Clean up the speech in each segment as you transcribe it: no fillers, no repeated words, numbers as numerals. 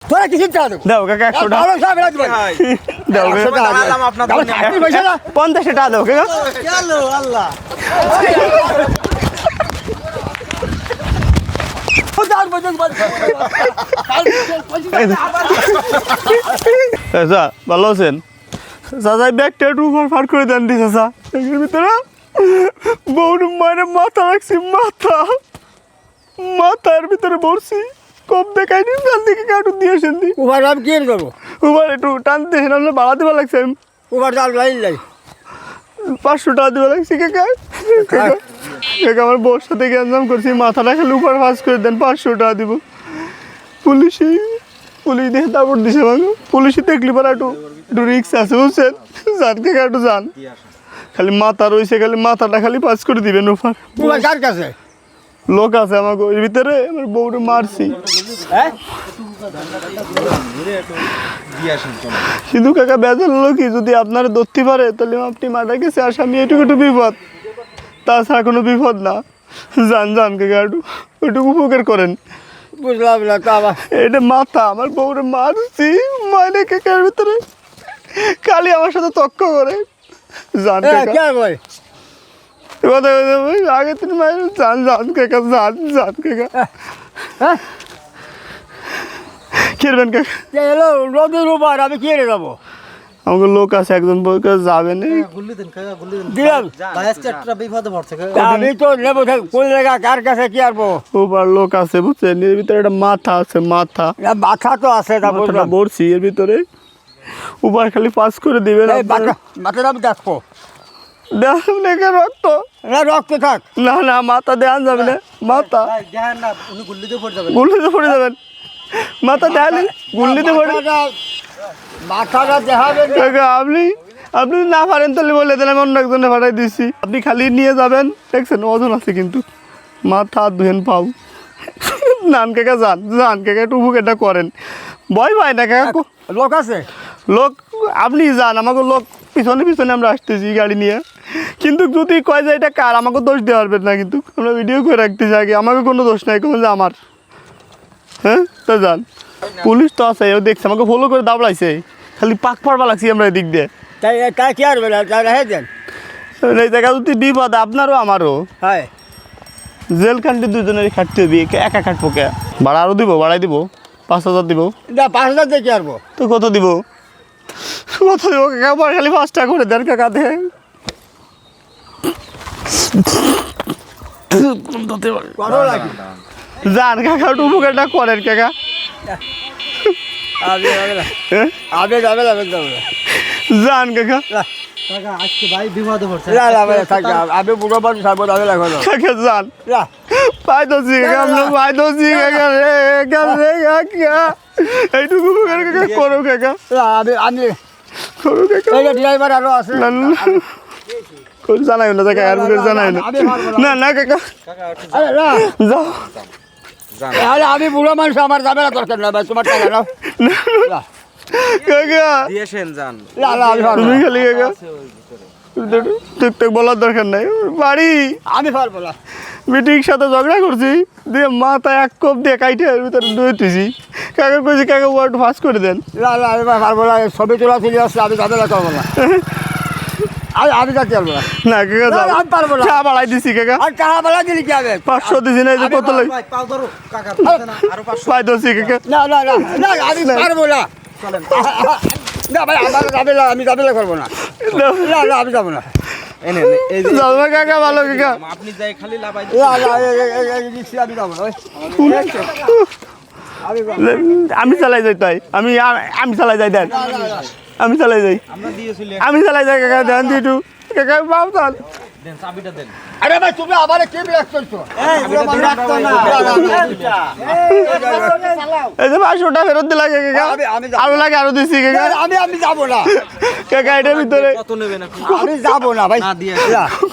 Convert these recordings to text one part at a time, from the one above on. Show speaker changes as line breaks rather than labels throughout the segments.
তোরা কিছু চা
দাও কাকা 100 টাকা
ভালো চা বেলা দিবেন
দাও
দাঁড়ালাম আপনার জন্য।
50 টাকা দাও কাকা
চলো আল্লাহ
চাচা ভালো আছেন চাচা ব্যাগটা একটু ফার করে দেন দি চাচা এর ভিতরে বউর মানে মাথা রাখছি মাথার ভিতরে বসছি কম দেখায়নি কাল থেকে কাটু দিয়েছেন দি
উবার আমি কি করবো
উবার একটু টানতে নাহলে ভাড়া দেওয়া লাগছে
উবার চাল লাইন লাই
500 টাকা দেওয়া লাগছে কাকা কাকা আমার বউর সাথে গ্যাঞ্জাম করছি মাথাটা খালি উপর ফাঁস করে দেন 500 টাকা দিব পুলিশ দেখে তারপর দিছে আমাকে পুলিশে দেখলি পরে একটু রিক্স আছে বুঝছেন যান কাকা একটু যান খালি মাথা রয়েছে খালি মাথাটা খালি পাস করে দিবেন উপর
উবার কার কাছে
লোক আছে আমাকে ওই ভিতরে আমার বউরে মারছি সিধু কাকা বেজাল লোকই যদি আপনারা ধরতে পারে তাহলে আপনি মারা গেছে আসামি এটুকু একটু বিপদ তাছাড়া কোনো বিপদ না যান কাকা ওইটুকু উপকার করেন
বুঝলাম না তা আবার
এটা মাথা আমার বউরে মারছি মাইনে কাকার ভিতরে খালি আমার সাথে তক্ক করে যান কাকা
কে কই
কথা আগে তিনি মায়ের যান কাকা যান কাকা
হ্যাঁ
খেলবেন কাকা
কে এলো নদীর উবার আমি কি রে যাবো
আমাকে লোক আছে একজন বই কাছে যাবে না
গুল্লি দেন কাকা গুল্লি দেন
দিলাম
একটা বিপদে পড়ছে কাকা
আমি তো নেবো কোন জায়গা কার কাছে কি আরবো
ওবার লোক আছে বুঝছেন এর ভিতরে একটা মাথা আছে মাথা
মাথা তো আছে তা
মাথাটা
বুঝলাম
বড়ছি এর ভিতরে উপার খালি পাস করে দিবেন
এই মাথাটা আমি দেখবো
রক্ত
না রক্ত থাক
না মাথা দেওয়া যাবে না মাথা
দেখেন না উনি গুল্লিতে পড়ে যাবেন
গুল্লিতে পড়ে যাবেন মাথা দেখালে গুল্লিতে পড়ে
মাথাটা দেখাবে
কাকা আপনি না পারেন তাহলে বলে দেন আমি অন্য একজনে পাঠাই দিচ্ছি আপনি খালি নিয়ে যাবেন দেখছেন ওজন আছে কিন্তু মাথা ধুয়েন পাও নান কাকা যান কাকা একটু উপকারটা করেন ভয় পায় না কাকা
লোক আছে
লোক আপনি যান আমাকে লোক পিছনে আমরা আসতেছি গাড়ি নিয়ে কিন্তু যদি কয় যে এটা কার আমাকে দোষ দেওয়া পারবেন না কিন্তু আমরা ভিডিও করে রাখতেছি আগে আমাকে কোনো দোষ নাই কোনো যে আমার হ্যাঁ তো যান পুলিশ তো আছে ও দেখছে আমাকে ফলো করে দাবড়াইছে খালি পাক পড়বা লাগছি আমরা এদিক দিয়ে
তাই কি আর বেলা তাই রেখে দেন
এই জায়গা যদি বিপদ আপনারও আমারও
হ্যাঁ
জেল খাটতে দুজনেরই খাটতে হবে একা খাটবো কে ভাড়া আরও দিব বাড়াই দিব 5,000 দিব
না 5,000 দিয়ে কি আরবো
তো কত দিব কাকা খালি 5 টাকা করে দেন কাকা দে
কত লাগে
যান কাকা একটু উপকারটা করেন কাকা
আবে যাবে
যান কাকা
কাকা আজকে ভাই বিপদে পড়ছে
আমি বুড়ো মানুষ সারবো যাবে লাগবে না
কাকা যান পাই দোষি কাকা আমরা পাই দোষি কাকা রে কাকা এইটুকু উপকার কাকা করো কাকা
আমি
করো কাকা
ড্রাইভার আরো আছে
না কোন জানাই না কাকা আর জানাই না কাকা
আরে না
যাও
আরে আমি বুড়ো মানুষ আমার যাবে না দরকার না ভাই তোমার টাকা নাও
কাকা
দিয়েছেন যান
তুমি খালি কাকা ঠিক বলার দরকার নাই বাড়ি
আমি পারবো না
মিটিং সাথে ঝগড়া করছি দিয়ে মাথা এক কোপ দিয়ে কাইটে এর ভিতরে ধুয়েছি কাকা কইছি কাকা ওয়ার্ড ফাঁস করে দেন
আমি পারবো না ছবি তোলা চলে আসছে আমি যাবে না করবো না আমি যাতে পারবো না
না কাকা যাও
আমি পারবো না
চা বাড়াই দিছি কাকা
আর টাকা বেলা দিলি কি হবে
500 দিছি না এই যে কত লাগে
ভাই পাও ধরো কাকা আরো 500
পাই দছি কাকা
না আমি পারবো না
চলেন
না ভাই আমার যাবে না আমি যাবে না করবো না আমি যাবো না
এনে এই যে
যাও না কাকা ভালো কাকা
আপনি যাই খালি লাভাই
আমি যাবো না
আমি চালাই যাই তাই আমি চালাই যাই দেন আমি চালাই যাই
আমরা দিয়েছিলি
আমি চালাই যাই কাকা দেন দিটু কাকা বাপ চাল
দেন চাবিটা দেন
আরে ভাই তুমি আবার কি বিরাট করছো
এই যে 500 টাকা ফেরত দিলা কাকা আরো লাগে আরো দিছি কাকা
আমি যাবো না
কাকা এটার ভিতরে
কত নেবেন আপনি
আমি যাবো না ভাই
না দিয়ে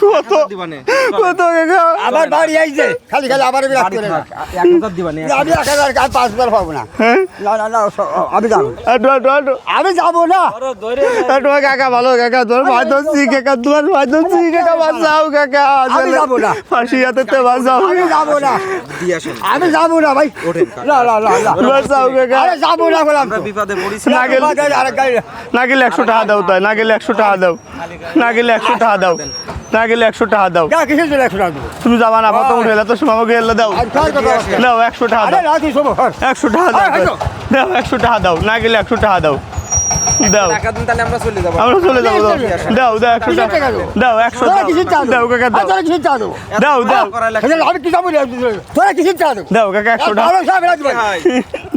কত
দিবানে
কত কাকা
আমার বাড়ি আইছে খালি আবার বিরাট করে না
1000 দিবানে
আমি 1000 আর 5000 পাবো না
হ্যাঁ
না আমি যাবো আমি যাবো না
তোমার কাকা ভালো কাকা তোর ভাই দোষী কাকা তোমার ভাই দোষী কাকা বাঁচাও কাকা
আমি যাবো না
ফাঁসি হাতে তে বাঁচাও
আমি যাবো না
দিয়ে আসুন
আমি যাবো না ভাই
ওঠেন
না না না না
বাঁচাও কাকা
আরে যাবো না বললাম
আমরা বিপদে পড়েছি
না গেলে
আরে গাড়ি
না গেলে 100 টাকা দাও তাই না গেলে 100 টাকা দাও না গেলে 100 টাকা দাও না গেলে 100 টাকা দাও
যা কিসের জন্য 100 টাকা দেবো
তুমি যাবা না প্রথম উঠে তো সময় আমাকে এলে দাও
আর কার কথা বলছিস?
দাও 100 টাকা
আরে
দাও
রাখি সব
100 টাকা দাও
আরে,
দাও 100 টাকা দাও না গেলে 100 টাকা দাও দাও
টাকা দিন তাহলে আমরা চলে যাবো
আমরা চলে যাবো দাও দাও 100
কিসের
টাকা
টাকা দেবো?
দাও 100
তোরা
দাও
কিসের চা
দাও কাকা দাও
তোরা কিসের চা দেবো
দাও দাও
তাহলে আমি কি যাবো তোরা কিসের চা দেবো
দাও কাকা 100 টাকা
ভালো সব রাখবি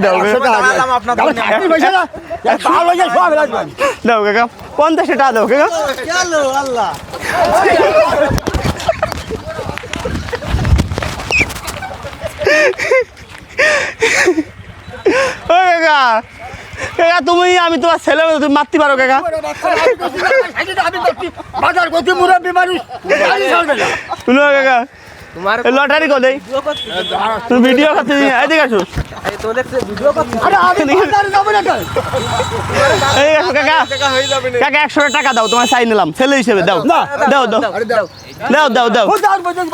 দাও কাকা
দাঁড়ালাম আপনাদের
দাও চাকরি পয়সা না ভালো যে সব রাখবি
দাও কাকা 50 টাকা দাও কাকা ও কাকা কাকা তুমি আমি তোমার ছেলে তুমি মারতে পারো কাকা
বাজার গতি মুরব্বী মানুষ গাড়ি চলবে না
শুনো কাকা লটারি কো দেই তুমি ভিডিও করতে এদিকে আসো
আরে আমি বাজারে যাবো না কেন?
এই আসো কাকা কাকা 100 টাকা দাও তোমার চাই নিলাম ছেলে হিসেবে দাও
না।
দাও দাও
আরে দাও
দাও দাও দাও
বাজার বাজার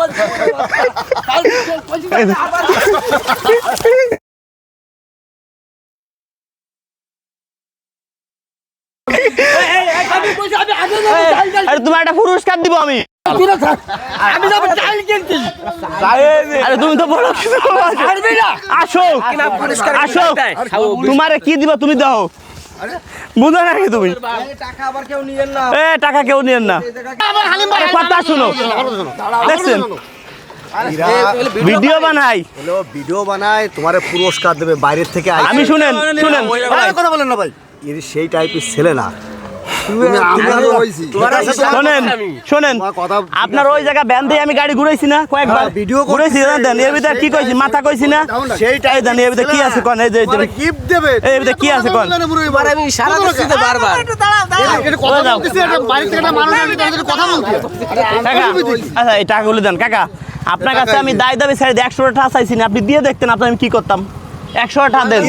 আরে তোমার একটা পুরস্কার দিব আমি
আমি যাবো চাল কিনতে
আরে তুমি তো বড় কিছু
ছাড়বি না
আসো আসো তোমারে কি দিব তুমি দাও বুঝো না কি তুমি
টাকা আবার কেউ নিয়েন না
এ টাকা কেউ নিয়েন না আরে কথা শুনো দেখছেন ভিডিও বানাই
হলো ভিডিও বানায় তোমারে পুরস্কার দেবে বাইরের থেকে আইছে।
আমি শুনেন শুনেন
কথা বলেন না ভাই
এর সেই টাইপের ছেলে না
শোনেন শোনেন
কথা
আপনার ওই জায়গা ব্যান দিয়ে আমি গাড়ি ঘুরাইছি না কয়েকবার
হ্যাঁ, ভিডিও
ঘুরাইছি দেন এর ভিতরে কি কইছি মাথা কইছি না
সেই
এই দেন এর ভিতরে কি আছে কোন এই যে
গিফট দেবে
এই ভিতরে কি আছে কোন
আমি সারা দিতে বারবার
কাকা আচ্ছা এই টাকাগুলো দেন কাকা আপনার কাছে আমি দায় দাবি ছেড়ে 100 টাকা চাইছি না আপনি দিয়ে দেখতেন আপনি আমি কি করতাম 100 টাকা দেন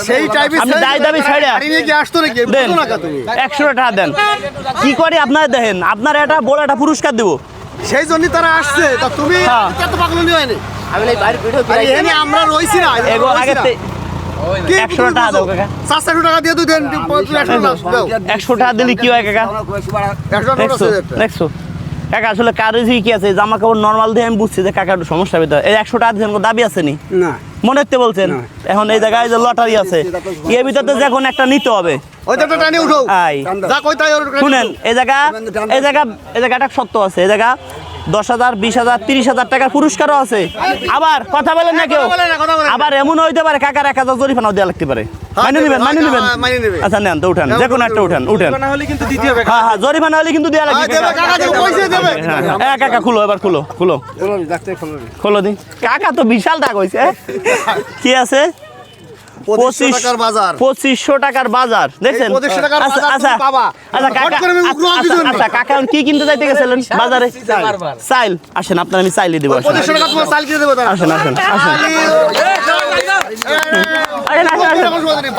সেই টাইপের
আপনি দায় দাবি ছেড়ে
কি আসতো নাকি
দেন
বুঝো না কা তুমি
100 টাকা দেন কি করে আপনারা দেখেন আপনার এটা বড় একটা পুরস্কার দেবো
সেই জন্যই তারা আসছে তা তুমি
হ্যাঁ।
কত পাগলনি হয়নি আমি এই বাইরে ভিডিও এখানে আমরা রইছি না
এগো আগে 100 টাকা দাও কাকা
700 টাকা দিয়ে তুই দেন 100 দাও
100 টাকা দিলে কি হয় কাকা
100
দেখছো কাকা আসলে কারেজি কি আছে জামা কাপড় নর্মাল দিয়ে আমি বুঝছি যে কাকা একটু সমস্যা ভিতরে এই 100 টাকা দিয়েছেন দাবি আছে নি
না
মনে হতে বলছেন এখন এই জায়গায় যে লটারি আছে এর ভিতরে যে কোনো একটা নিতে হবে
ওইটা তো টানি উঠো
আই
যা কই তাই ওর
শুনেন এই জায়গাটা সত্য আছে এই জায়গা 10,000 20,000 30,000 টাকার পুরস্কারও আছে আবার কথা বলেন না কেউ আবার এমন হইতে পারে কাকার 1,000 জরিমানাও দেওয়া লাগতে পারে মানে নেবেন
মাইনে নেবে।
আচ্ছা নেন তো উঠান যে কোনো একটা উঠান
না হলে কিন্তু দিতে হবে
হ্যাঁ হ্যাঁ জরিমানা হলে কিন্তু দেওয়া লাগবে
দেবে কাকা দেবে পয়সা দেবে
হ্যাঁ কাকা খুলো এবার খুলো খোলো দি কাকা তো বিশাল টাকা হইছে কি আছে
2500 টাকার বাজার
2500 টাকার বাজার দেখছেন
2500 টাকার
আচ্ছা
বাজার
আচ্ছা
তুমি পাবা।
আচ্ছা
হট
কাকা
করে আমি উগ্র অভিযোগ
আচ্ছা কাকা এখন কি কিনতে যাইতে গেছিলেন বাজারে চাইল আসেন আপনার আমি চাইলে দিব আসেন
2500 টাকা তোমার সাল কিনে দেবো তারা
আসেন আসেন আসেন আসেন, আসেন।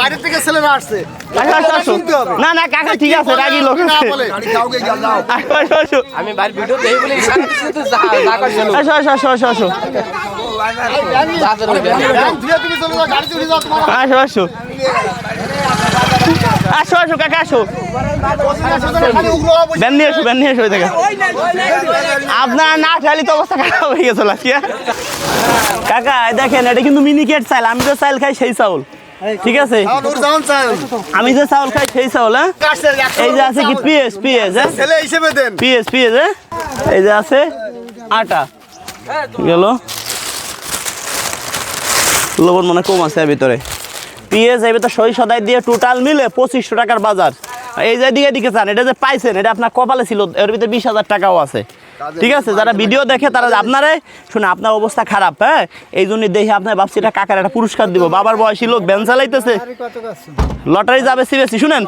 বাইরে থেকে ছেলেরা আসছে
আসো, আসো, আসো।
শুনতে হবে।
না না কাকা ঠিক আছে রাগি লোক
না
আছে।
বলে।
আসো, আসো, আসো।
আমি বাইরে ভিডিও দেই বলে ইশারা দিছি তো যা করছিল
আসো, আসো, আসো, আসো, আসো।
বাজার হইবে
ধীরে ধীরে চলে যাও, গাড়ি চলে যাও তোমার।
আসো, আসো। আসো, আসো, কাকা, আসো।
খালি উগ্র হওয়া বসে-
ব্যান নিয়ে এসো, ব্যান নিয়ে এসো, ওই দেখে। আপনার না খালি তো অবস্থা খারাপ হয়ে গেছিল আজকে। কাকা এই দেখেন এটা কিন্তু মিনিকেট চাল আমি যে চাল খাই সেই চাউল ঠিক আছে
খাও, নুরজাহান সাহেব।
আমি যে চাউল খাই সেই চাউল হ্যাঁ
কাটছে, 100
এই যে আছে কি পিএস পিএস হ্যাঁ
ছেলে হিসেবে দেন
পিএস পিএস হ্যাঁ এই যে আছে আটা গেল লবণ মনে কম আছে এর ভিতরে পিএস এই ভিতরে সই সদাই দিয়ে টোটাল মিলে 2500 টাকার বাজার এই যে দিকে চান এটা যে পাইছেন এটা আপনার কপালে ছিল এর ভিতরে 20,000 টাকাও আছে ঠিক আছে যারা ভিডিও দেখে তারা আপনারে শুনে আপনার অবস্থা খারাপ হ্যাঁ এই জন্য দেখে আপনার ভাবছি এটা কাকার একটা পুরস্কার দিব বাবার বয়সী লোক ভ্যান চালাইতেছে লটারি যাবে সিবিএসি শুনেন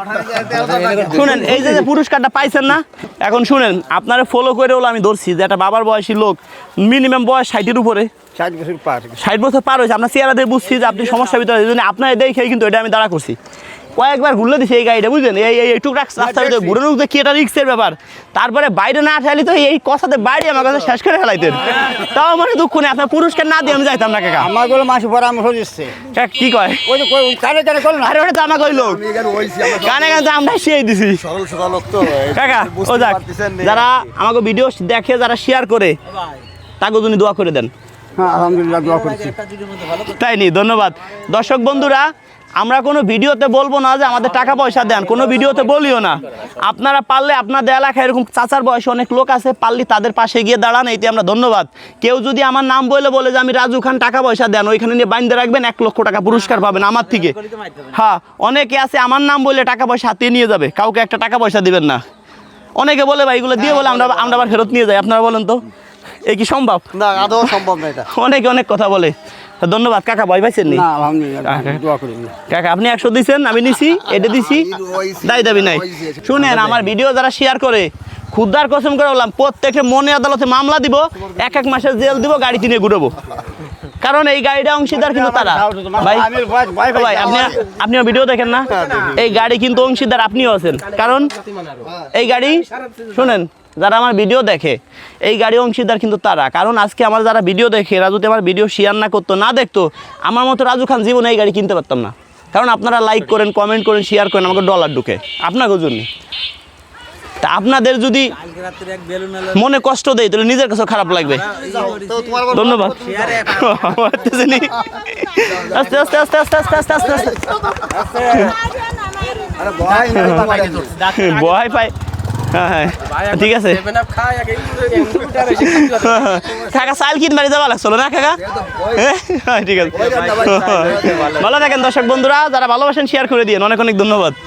শুনেন এই যে পুরস্কারটা পাইছেন না এখন শুনেন আপনারা ফলো করে হলো আমি ধরছি যে একটা বাবার বয়সী লোক মিনিমাম বয়স 60-এর উপরে
60 বছর পার
60 বছর পার হয়েছে আপনার চেহারা দিয়ে বুঝছি যে আপনি সমস্যার ভিতরে এই জন্য আপনার দেখেই কিন্তু এটা আমি দাঁড়া করছি কয়েকবার ঘুরলে দিছে এই গাড়িটা বুঝলেন, এই টুক রাস্তার ভিতরে ঘুরে ঢুকতে কি এটা রিক্সের ব্যাপার। তারপরে বাইরে না ঠালি তো এই কথাতে বাড়ি আমার কাছে শেষ করে ফেলাইতেন। তাও আমার দুঃখ নেই, আপনার পুরস্কার না দিয়ে আমি যাইতাম না কাকা।
আমাগুলো মাসে পরামর্শ দিচ্ছে
কাকা কি কয়?
ওই যে কানে কানে করলো না
আরে ওটা তো আমাকে ওই লোক কানে কানে আমরা শিয়াই দিছি কাকা। ও যাক, যারা আমাকে ভিডিও দেখে, যারা শেয়ার করে, তাকে তুমি দোয়া করে দেন।
হ্যাঁ আলহামদুলিল্লাহ দোয়া করছি।
তাই নি, ধন্যবাদ। দর্শক বন্ধুরা, আমরা কোনো ভিডিওতে বলবো না যে আমাদের টাকা পয়সা দেন, কোনো ভিডিওতে বলিও না। আপনারা পারলে আপনাদের এলাকায় এরকম চাচার বয়সে অনেক লোক আছে, পারলে তাদের পাশে গিয়ে দাঁড়ান, এইতে আমরা ধন্যবাদ। কেউ যদি আমার নাম বলে যে আমি রাজু খান টাকা পয়সা দেন, ওইখানে নিয়ে বাইন্ধে রাখবেন, 1 লক্ষ টাকা পুরস্কার পাবেন আমার থেকে। হ্যাঁ, অনেকে আছে আমার নাম বললে টাকা পয়সা হাতিয়ে নিয়ে যাবে, কাউকে একটা টাকা পয়সা দিবেন না। অনেকে বলে ভাই এগুলো দিয়ে বলে আমরা আবার ফেরত নিয়ে যাই। আপনারা বলেন তো এই কি সম্ভব?
না, আদৌ সম্ভব না এটা।
অনেকে অনেক কথা বলে। ধন্যবাদ কাকা, ভয় পাইছেন নি?
না আলহামদুলিল্লাহ দোয়া করি।
কাকা আপনি 100 দিচ্ছেন, আমি নিছি, এটা দিছি, দাবি নাই। শুনেন, আমার ভিডিও যারা শেয়ার করে, খুদার কসম করে বললাম, প্রত্যেকে মনে আদালতে মামলা দিব, 1 মাসের জেল দিব, গাড়ি কিনে ঘুরবো। কারণ এই গাড়িটা অংশীদার কিন্তু তারা। ভাই ভাই আপনি ভিডিও দেখেন না, এই গাড়ি কিন্তু অংশীদার আপনিও আছেন। কারণ এই গাড়ি শুনেন, যারা আমার ভিডিও দেখে, এই গাড়ি অংশীদার কিন্তু তারা। কারণ আজকে আমার যারা ভিডিও দেখে, রাজু যদি আমার ভিডিও শেয়ার না করতো, না দেখতো, আমার মতো রাজু খান জীবনে এই গাড়ি কিনতে পারতাম না। কারণ আপনারা লাইক করেন, কমেন্ট করেন, শেয়ার করেন, আমাকে ডলার ঢুকে আপনাদের জন্য। তা আপনাদের যদি মনে কষ্ট দেয়, তাহলে নিজের কাছে খারাপ লাগবে। ধন্যবাদ। আস্তে আস্তে আস্তে আস্তে আস্তে আস্তে আস্তে আস্তে ভয় পাই। হ্যাঁ ঠিক আছে কাকা, চাল কিনবারে যাওয়া লাগছিল না কাকা? ঠিক আছে, ভালো থাকেন দর্শক বন্ধুরা, যারা ভালোবাসেন শেয়ার করে দিন। অনেক অনেক ধন্যবাদ।